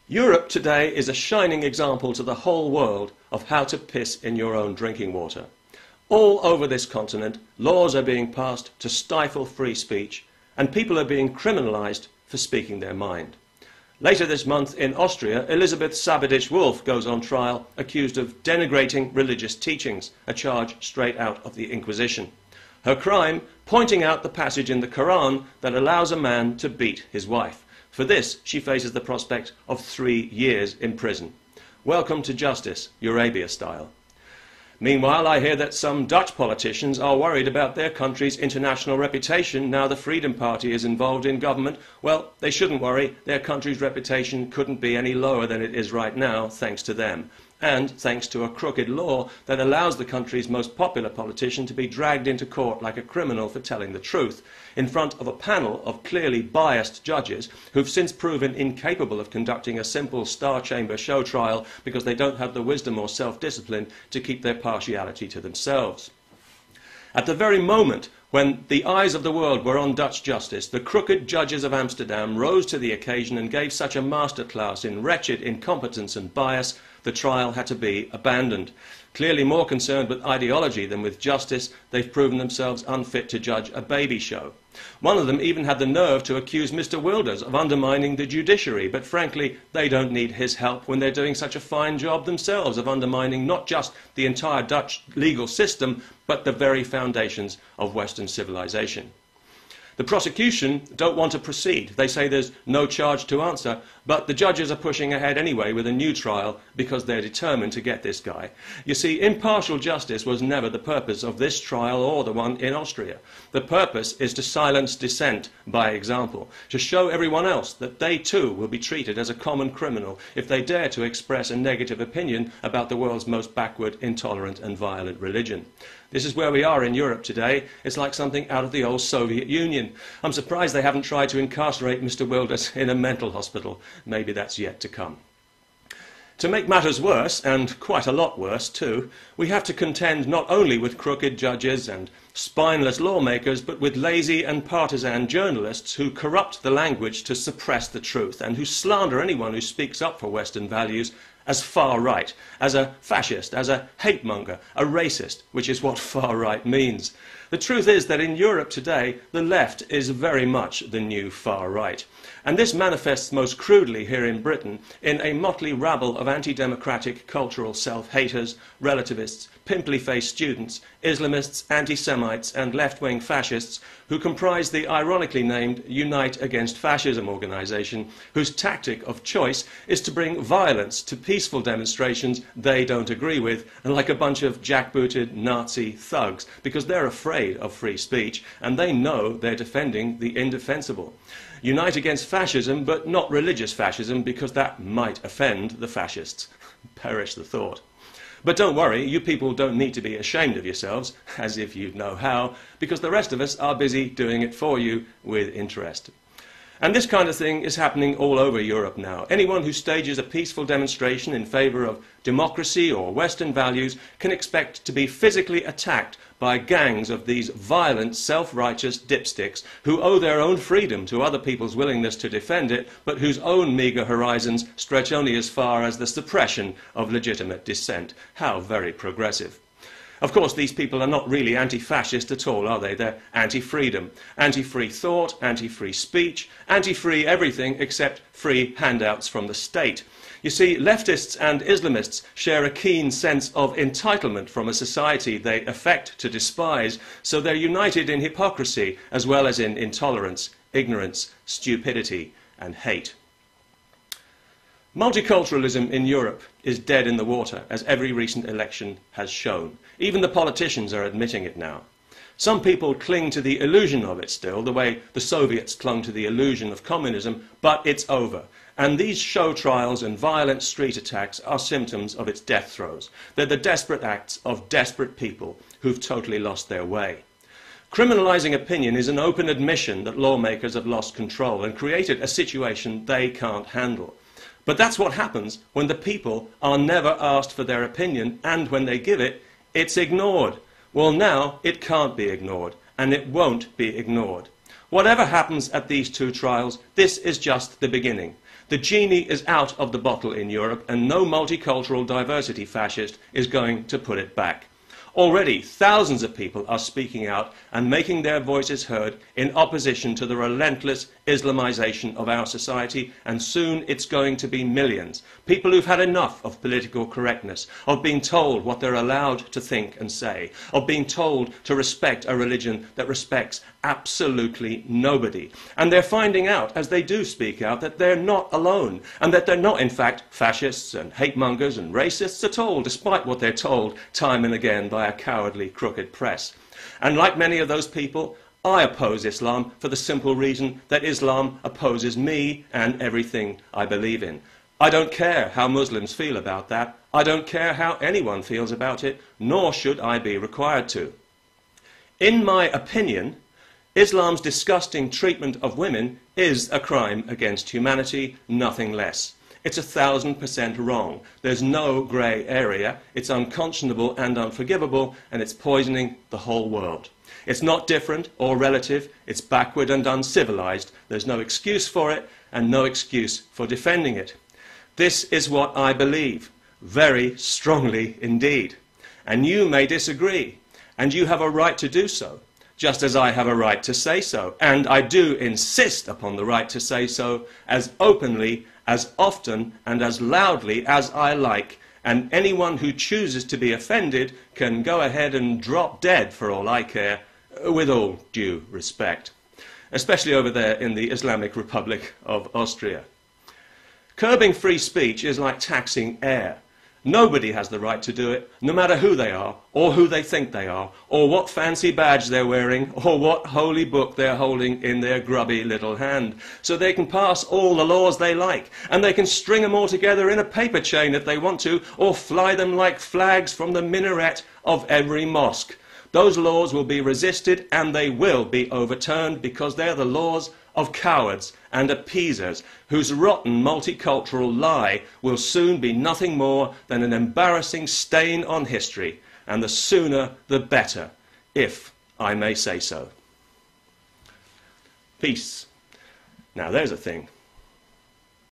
Europe today is a shining example to the whole world of how to piss in your own drinking water. All over this continent, laws are being passed to stifle free speech, and people are being criminalised for speaking their mind. Later this month in Austria, Elisabeth Sabaditsch-Wolff goes on trial accused of denigrating religious teachings, a charge straight out of the Inquisition. Her crime, pointing out the passage in the Quran that allows a man to beat his wife. For this, she faces the prospect of 3 years in prison. Welcome to justice, Eurabia style. Meanwhile, I hear that some Dutch politicians are worried about their country's international reputation now the Freedom Party is involved in government. Well, they shouldn't worry. Their country's reputation couldn't be any lower than it is right now, thanks to them. And thanks to a crooked law that allows the country's most popular politician to be dragged into court like a criminal for telling the truth, in front of a panel of clearly biased judges who've since proven incapable of conducting a simple Star Chamber show trial because they don't have the wisdom or self-discipline to keep their partiality to themselves. At the very moment when the eyes of the world were on Dutch justice, the crooked judges of Amsterdam rose to the occasion and gave such a masterclass in wretched incompetence and bias, the trial had to be abandoned. Clearly more concerned with ideology than with justice, they've proven themselves unfit to judge a baby show. One of them even had the nerve to accuse Mr. Wilders of undermining the judiciary, but frankly, they don't need his help when they're doing such a fine job themselves of undermining not just the entire Dutch legal system, but the very foundations of Western civilization. The prosecution don't want to proceed. They say there's no charge to answer, but the judges are pushing ahead anyway with a new trial because they're determined to get this guy. You see, impartial justice was never the purpose of this trial or the one in Austria. The purpose is to silence dissent by example, to show everyone else that they too will be treated as a common criminal if they dare to express a negative opinion about the world's most backward, intolerant and violent religion. This is where we are in Europe today. It's like something out of the old Soviet Union. I'm surprised they haven't tried to incarcerate Mr. Wilders in a mental hospital. Maybe that's yet to come. To make matters worse, and quite a lot worse too, we have to contend not only with crooked judges and spineless lawmakers, but with lazy and partisan journalists who corrupt the language to suppress the truth and who slander anyone who speaks up for Western values as far right, as a fascist, as a hate monger, a racist, which is what far right means. The truth is that in Europe today, the left is very much the new far right. And this manifests most crudely here in Britain in a motley rabble of anti-democratic cultural self-haters, relativists, pimply-faced students, Islamists, anti-Semites and left-wing fascists who comprise the ironically named Unite Against Fascism organisation, whose tactic of choice is to bring violence to peaceful demonstrations they don't agree with, and like a bunch of jackbooted Nazi thugs, because they're afraid of free speech and they know they're defending the indefensible. Unite against fascism, but not religious fascism, because that might offend the fascists. Perish the thought. But don't worry, you people don't need to be ashamed of yourselves, as if you'd know how, because the rest of us are busy doing it for you with interest. And this kind of thing is happening all over Europe now. Anyone who stages a peaceful demonstration in favour of democracy or Western values can expect to be physically attacked by gangs of these violent, self-righteous dipsticks who owe their own freedom to other people's willingness to defend it, but whose own meagre horizons stretch only as far as the suppression of legitimate dissent. How very progressive. Of course, these people are not really anti-fascist at all, are they? They're anti-freedom, anti-free thought, anti-free speech, anti-free everything except free handouts from the state. You see, leftists and Islamists share a keen sense of entitlement from a society they affect to despise, so they're united in hypocrisy as well as in intolerance, ignorance, stupidity and hate. Multiculturalism in Europe is dead in the water, as every recent election has shown. Even the politicians are admitting it now. Some people cling to the illusion of it still, the way the Soviets clung to the illusion of communism, but it's over. And these show trials and violent street attacks are symptoms of its death throes. They're the desperate acts of desperate people who've totally lost their way. Criminalising opinion is an open admission that lawmakers have lost control and created a situation they can't handle. But that's what happens when the people are never asked for their opinion, and when they give it, it's ignored. Well, now it can't be ignored, and it won't be ignored. Whatever happens at these two trials, this is just the beginning. The genie is out of the bottle in Europe, and no multicultural diversity fascist is going to put it back. Already, thousands of people are speaking out and making their voices heard in opposition to the relentless Islamization of our society, and soon it's going to be millions. People who've had enough of political correctness, of being told what they're allowed to think and say, of being told to respect a religion that respects absolutely nobody. And they're finding out, as they do speak out, that they're not alone, and that they're not, in fact, fascists and hate-mongers and racists at all, despite what they're told time and again by a cowardly, crooked press. And like many of those people, I oppose Islam for the simple reason that Islam opposes me and everything I believe in. I don't care how Muslims feel about that. I don't care how anyone feels about it, nor should I be required to. In my opinion, Islam's disgusting treatment of women is a crime against humanity, nothing less. It's 1,000% wrong. There's no grey area. It's unconscionable and unforgivable, and it's poisoning the whole world. It's not different or relative. It's backward and uncivilized. There's no excuse for it, and no excuse for defending it. This is what I believe, very strongly indeed. And you may disagree, and you have a right to do so, just as I have a right to say so. And I do insist upon the right to say so as openly, as often, and as loudly as I like. And anyone who chooses to be offended can go ahead and drop dead for all I care, with all due respect, especially over there in the Islamic Republic of Austria. Curbing free speech is like taxing air. Nobody has the right to do it, no matter who they are, or who they think they are, or what fancy badge they're wearing, or what holy book they're holding in their grubby little hand. So they can pass all the laws they like, and they can string them all together in a paper chain if they want to, or fly them like flags from the minaret of every mosque. Those laws will be resisted, and they will be overturned, because they're the laws of cowards and appeasers, whose rotten multicultural lie will soon be nothing more than an embarrassing stain on history, and the sooner the better, if I may say so. Peace. Now there's a thing.